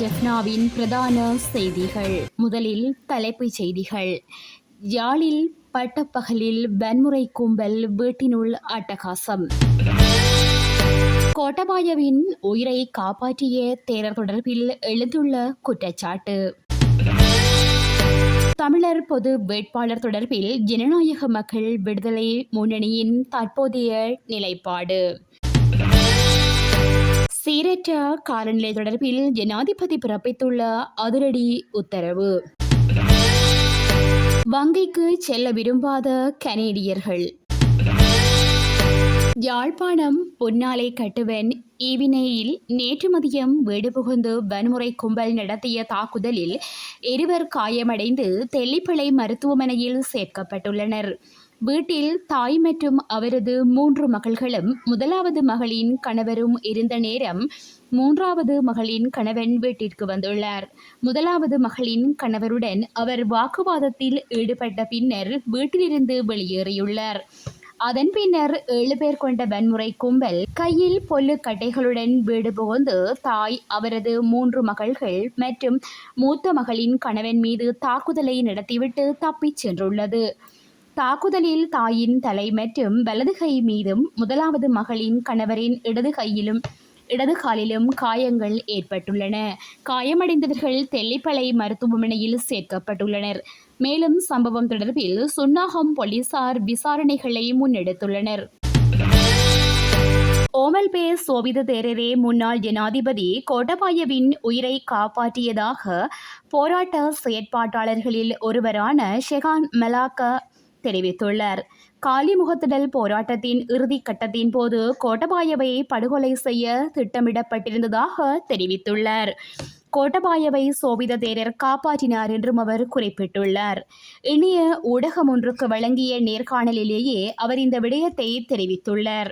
ஜெஃப்னாவின் பிரதான செய்திகள். முதலில் தலைப்புச் செய்திகள். யாழில் பட்டப்பகலில் வன்முறை கும்பல் வீட்டினுள் அட்டகாசம். கோட்டாபயவின் உயிரை காப்பாற்றிய தேரர் தொடர்பில் எழுந்துள்ள குற்றச்சாட்டு. தமிழர் பொது வேட்பாளர் தொடர்பில் ஜனநாயக மக்கள் விடுதலை முன்னணியின் தற்போதைய நிலைப்பாடு. சீரற்ற காலநிலை தொடர்பில் ஜனாதிபதி பிறப்பித்துள்ள அதிரடி உத்தரவு. வங்கிக்கு செல்ல விரும்பாத கனேடியர்கள். யாழ்ப்பாணம் பொன்னாலை கட்டுவன் ஈவினையில் நேற்று மதியம் வீடு புகுந்து வன்முறை கும்பல் நடத்திய தாக்குதலில் 2 காயமடைந்து தெல்லிப்பளை மருத்துவமனையில் சேர்க்கப்பட்டுள்ளனர். வீட்டில் தாய் மற்றும் அவரது 3 மகள்களும் 1வது மகளின் கணவரும் இருந்த நேரம் 3வது மகளின் கணவன் வீட்டிற்கு வந்துள்ளார். 1வது மகளின் கணவருடன் அவர் வாக்குவாதத்தில் ஈடுபட்ட பின்னர் வீட்டிலிருந்து வெளியேறியுள்ளார். அதன் பின்னர் 7 பேர் கொண்ட வன்முறை கும்பல் கையில் பொல்லுக்கட்டைகளுடன் வீடு புகுந்து தாய், அவரது 3 மகள்கள் மற்றும் மூத்த மகளின் கணவன் மீது தாக்குதலை நடத்திவிட்டு தப்பிச் சென்றுள்ளது. தாக்குதலில் தாயின் தலை மற்றும் வலது கை மீதும் 1வது மகளின் கணவரின் இடது காலிலும் காயங்கள் ஏற்பட்டுள்ளன. காயமடைந்தவர்கள் தெல்லிப்பளை மருத்துவமனையில் சேர்க்கப்பட்டுள்ளனர். மேலும் சம்பவம் தொடர்பில் சுன்னாகம் போலீசார் விசாரணைகளை முன்னெடுத்துள்ளனர். ஓமல்பே சோபித தேரரே முன்னாள் ஜனாதிபதி கோட்டாபயவின் உயிரை காப்பாற்றியதாக போராட்ட செயற்பாட்டாளர்களில் ஒருவரான ஷெகான் மலாக்க தெரிவித்துள்ளார். காலிமுகத்திடல் போராட்டத்தின் இறுதி கட்டத்தின் போது கோட்டாபயவை படுகொலை செய்ய திட்டமிடப்பட்டிருந்ததாக தெரிவித்துள்ளார். கோட்டாபயவை சோபித தேரர் காப்பாற்றினார் என்றும் அவர் குறிப்பிட்டுள்ளார். இனிய ஊடகம் ஒன்றுக்கு வழங்கிய நேர்காணலிலேயே அவர் இந்த விடயத்தை தெரிவித்துள்ளார்.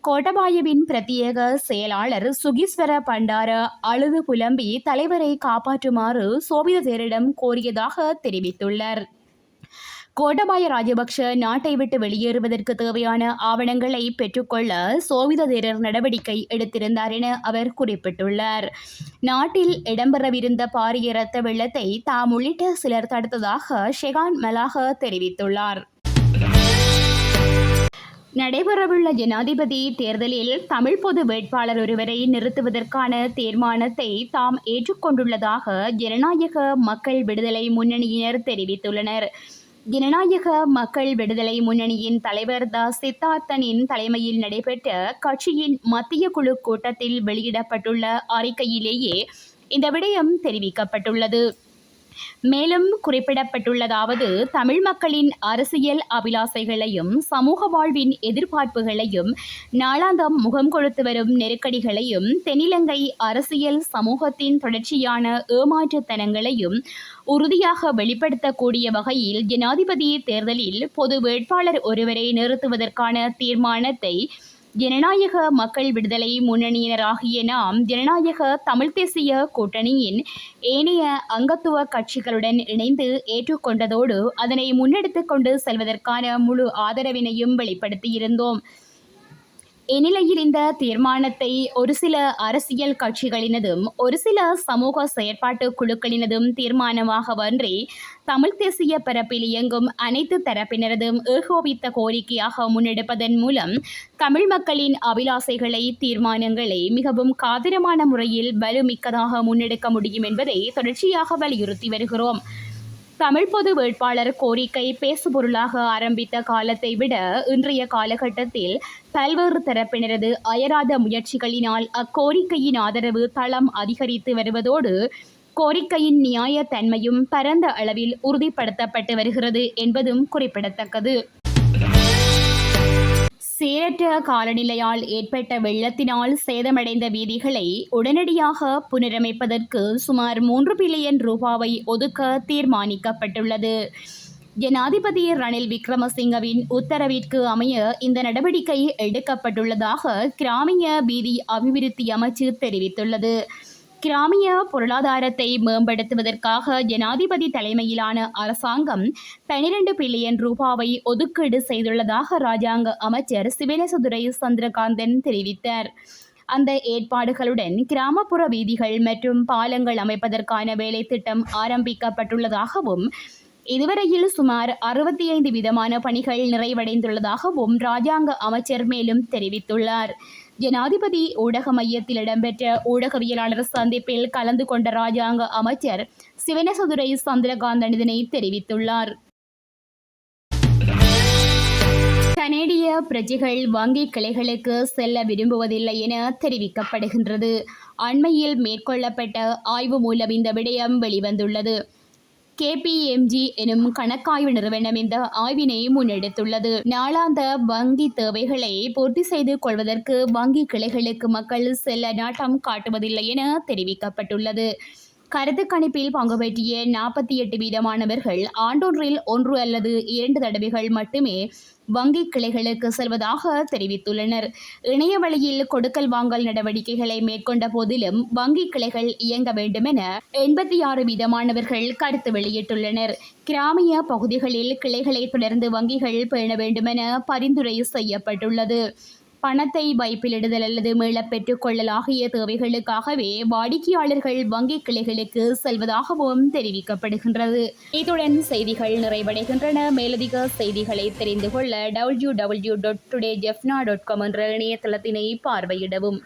கோட்டாபயவின் பிரத்யேக செயலாளர் சுகீஸ்வர பண்டார அழுது புலம்பி தலைவரை காப்பாற்றுமாறு சோபித தேரரிடம் கோரியதாக தெரிவித்துள்ளார். கோட்டாபய ராஜபக்ஷ நாட்டை விட்டு வெளியேறுவதற்கு தேவையான ஆவணங்களை பெற்றுக்கொள்ள சோபித தேரர் நடவடிக்கை எடுத்திருந்தார் என அவர் குறிப்பிட்டுள்ளார். நாட்டில் இடம்பெறவிருந்த பாரிய இரத்த வெள்ளத்தை தாம் உள்ளிட்ட சிலர் தடுத்ததாக ஷெகான் மலாக தெரிவித்துள்ளார். நடைபெறவுள்ள ஜனாதிபதி தேர்தலில் தமிழ் பொது வேட்பாளர் ஒருவரை நிறுத்துவதற்கான தீர்மானத்தை தாம் ஏற்றுக்கொண்டுள்ளதாக ஜனநாயக மக்கள் விடுதலை முன்னணியினர் தெரிவித்துள்ளனர். ஜனநாயக மக்கள் விடுதலை முன்னணியின் தலைவர் சித்தார்த்தனின் தலைமையில் நடைபெற்ற கட்சியின் மத்திய குழு கூட்டத்தில் வெளியிடப்பட்டுள்ள அறிக்கையிலேயே இந்த விடயம் தெரிவிக்கப்பட்டுள்ளது. மேலும் குறிப்பிடப்பட்டுள்ளதாவது, தமிழ் மக்களின் அரசியல் அபிலாசைகளையும் சமூக வாழ்வின் எதிர்பார்ப்புகளையும் நாளாந்தம் முகம் கொடுத்து வரும் நெருக்கடிகளையும் தென்னிலங்கை அரசியல் சமூகத்தின் தொடர்ச்சியான ஏமாற்றுத்தனங்களையும் உறுதியாக வெளிப்படுத்தக்கூடிய வகையில் ஜனாதிபதி தேர்தலில் பொது வேட்பாளர் ஒருவரை நிறுத்துவதற்கான தீர்மானத்தை ஜனநாயக மக்கள் விடுதலை முன்னணியினராகிய நாம் ஜனநாயக தமிழ் தேசிய கூட்டணியின் ஏனைய அங்கத்துவ கட்சிகளுடன் இணைந்து ஏற்றுக்கொண்டதோடு அதனை முன்னெடுத்து கொண்டு செல்வதற்கான முழு ஆதரவினையும் வெளிப்படுத்தியிருந்தோம். இந்நிலையில் இந்த தீர்மானத்தை ஒரு சில அரசியல் கட்சிகளினதும் ஒரு சில சமூக செயற்பாட்டு குழுக்களினதும் தீர்மானமாகவன்றி தமிழ் தேசிய பரப்பில் இயங்கும் அனைத்து தரப்பினரதும் ஏகோபித்த கோரிக்கையாக முன்னெடுப்பதன் மூலம் தமிழ் மக்களின் அபிலாசைகளை, தீர்மானங்களை மிகவும் காத்திரமான முறையில் வலுமிக்கதாக முன்னெடுக்க முடியும் என்பதை தொடர்ச்சியாக வலியுறுத்தி வருகிறோம். தமிழ் பொது வேட்பாளர் கோரிக்கை பேசுபொருளாக ஆரம்பித்த காலத்தை விட இன்றைய காலகட்டத்தில் பல்வேறு தரப்பினரது அயராத முயற்சிகளினால் அக்கோரிக்கையின் ஆதரவு தளம் அதிகரித்து வருவதோடு கோரிக்கையின் நியாயத்தன்மையும் பரந்த அளவில் உறுதிப்படுத்தப்பட்டு வருகிறது என்பதும் குறிப்பிடத்தக்கது. சீரற்ற காலநிலையால் ஏற்பட்ட வெள்ளத்தினால் சேதமடைந்த வீதிகளை உடனடியாக புனரமைப்பதற்கு சுமார் 3 பில்லியன் ரூபாவை ஒதுக்க தீர்மானிக்கப்பட்டுள்ளது. ஜனாதிபதி ரணில் விக்ரமசிங்கவின் உத்தரவிற்கு அமைய இந்த நடவடிக்கை எடுக்கப்பட்டுள்ளதாக கிராமிய வீதி அபிவிருத்தி அமைச்சு தெரிவித்துள்ளது. கிராமிய பொருளாதாரத்தை மேம்படுத்துவதற்காக ஜனாதிபதி தலைமையிலான அரசாங்கம் 12 பில்லியன் ரூபாவை ஒதுக்கீடு செய்துள்ளதாக இராஜாங்க அமைச்சர் சிவனேசதுரை சந்திரகாந்தன் தெரிவித்தார். அந்த ஏற்பாடுகளுடன் கிராமப்புற வீதிகள் மற்றும் பாலங்கள் அமைப்பதற்கான வேலை திட்டம் ஆரம்பிக்கப்பட்டுள்ளதாகவும் இதுவரையில் சுமார் 65 விதமான பணிகள் நிறைவடைந்துள்ளதாகவும் ராஜாங்க அமைச்சர் மேலும் தெரிவித்துள்ளார். ஜனாதிபதி ஊடக மையத்தில் இடம்பெற்ற ஊடகவியலாளர் சந்திப்பில் கலந்து கொண்ட ராஜாங்க அமைச்சர் சிவனேசதுரை சந்திரகாந்தன் இதனை தெரிவித்துள்ளார். கனேடிய பிரஜைகள் வங்கி கிளைகளுக்கு செல்ல விரும்புவதில்லை என தெரிவிக்கப்படுகின்றது. அண்மையில் மேற்கொள்ளப்பட்ட ஆய்வு மூலம் இந்த விடயம் வெளிவந்துள்ளது. KPMG எனும் கணக்காய்வு நிறுவனம் இந்த ஆய்வினை முன்னெடுத்துள்ளது. நாளாந்த வங்கி தேவைகளை பூர்த்தி செய்து கொள்வதற்கு வங்கி கிளைகளுக்கு மக்கள் செல்ல நாட்டம் காட்டுவதில்லை என தெரிவிக்கப்பட்டுள்ளது. கருத்து கணிப்பில் பங்கு பற்றிய 48 வீதமானவர்கள் ஆண்டொன்றில் 1 அல்லது 2 தடவைகள் மட்டுமே வங்கி கிளைகளுக்கு செல்வதாக தெரிவித்துள்ளனர். இணைய வழியில் கொடுக்கல் வாங்கல் நடவடிக்கைகளை மேற்கொண்ட போதிலும் வங்கி கிளைகள் இயங்க வேண்டுமென 86 வீதமானவர்கள் கருத்து வெளியிட்டுள்ளனர். கிராமிய பகுதிகளில் கிளைகளை தொடர்ந்து வங்கிகள் பேண வேண்டுமென பரிந்துரை செய்யப்பட்டுள்ளது. பணத்தை வைப்பிலிடுதல் அல்லது மீளப் பெற்றுக் கொள்ளல் ஆகிய தேவைகளுக்காகவே வாடிக்கையாளர்கள் வங்கி கிளைகளுக்கு செல்வதாகவும் தெரிவிக்கப்படுகின்றது. இத்துடன் செய்திகள் நிறைவடைகின்றன. மேலதிக செய்திகளை தெரிந்து கொள்ள www.todayjefna.com என்ற இணையதளத்தினை பார்வையிடவும்.